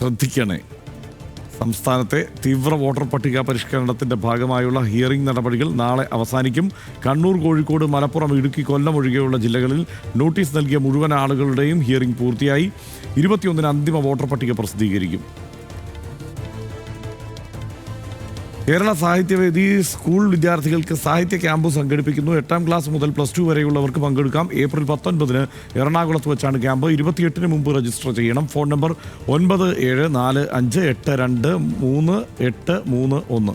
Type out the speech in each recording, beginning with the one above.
ശ്രദ്ധിക്കണേ. സംസ്ഥാനത്തെ തീവ്ര വോട്ടർ പട്ടിക പരിഷ്കരണത്തിന്റെ ഭാഗമായുള്ള ഹിയറിംഗ് നടപടികൾ നാളെ അവസാനിക്കും. കണ്ണൂർ, കോഴിക്കോട്, മലപ്പുറം, ഇടുക്കി, കൊല്ലം ഒഴികെയുള്ള ജില്ലകളിൽ നോട്ടീസ് നൽകിയ മുഴുവൻ ആളുകളുടെയും ഹിയറിംഗ് പൂർത്തിയായി. 21-ന് അന്തിമ വോട്ടർ പട്ടിക പ്രസിദ്ധീകരിക്കും. കേരള സാഹിത്യവേദി സ്കൂൾ വിദ്യാർത്ഥികൾക്ക് സാഹിത്യ ക്യാമ്പ് സംഘടിപ്പിക്കുന്നു. 8ാം ക്ലാസ് മുതൽ +2 വരെയുള്ളവർക്ക് പങ്കെടുക്കാം. ഏപ്രിൽ 19-ന് എറണാകുളത്ത് വെച്ചാണ് ക്യാമ്പ്. 28-ന് മുമ്പ് രജിസ്റ്റർ ചെയ്യണം. Phone number 9745823831.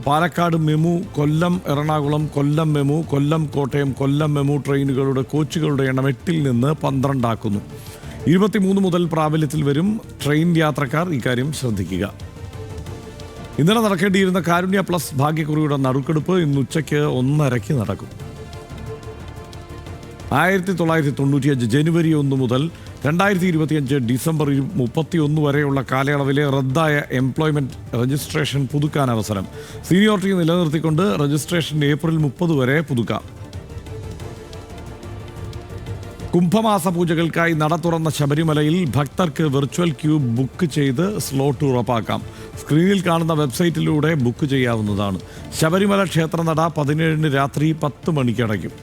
Palakkad MEMU, Kollam Ernakulam, കൊല്ലം മെമു, കൊല്ലം കോട്ടയം, കൊല്ലം മെമു ട്രെയിനുകളുടെ കോച്ചുകളുടെ എണ്ണം 8-ൽ നിന്ന് 12 ആക്കുന്നു. 23 മുതൽ പ്രാബല്യത്തിൽ വരും. ട്രെയിൻ യാത്രക്കാർ ഇക്കാര്യം ശ്രദ്ധിക്കുക. ഇന്നലെ നടക്കേണ്ടിയിരുന്ന കാരുണ്യ പ്ലസ് ഭാഗ്യക്കുറിയുടെ നറുക്കെടുപ്പ് ഇന്ന് ഉച്ചയ്ക്ക് 1:30 നടക്കും. 1995 ജനുവരി 1 മുതൽ 2025 ഡിസംബർ 31 വരെയുള്ള കാലയളവിലെ റദ്ദായ എംപ്ലോയ്മെന്റ് രജിസ്ട്രേഷൻ പുതുക്കാൻ അവസരം. സീനിയോറിറ്റി നിലനിർത്തിക്കൊണ്ട് രജിസ്ട്രേഷൻ ഏപ്രിൽ 30 വരെ പുതുക്കാം. കുംഭമാസ പൂജകൾക്കായി നട തുറന്ന ശബരിമലയിൽ ഭക്തർക്ക് വെർച്വൽ ക്യൂ ബുക്ക് ചെയ്ത് സ്ലോട്ട് ഉറപ്പാക്കാം. സ്ക്രീനിൽ കാണുന്ന വെബ്സൈറ്റിലൂടെ ബുക്ക് ചെയ്യാവുന്നതാണ്. ശബരിമല ക്ഷേത്രനട 17-ന് രാത്രി 10 മണിക്ക് അടയ്ക്കും.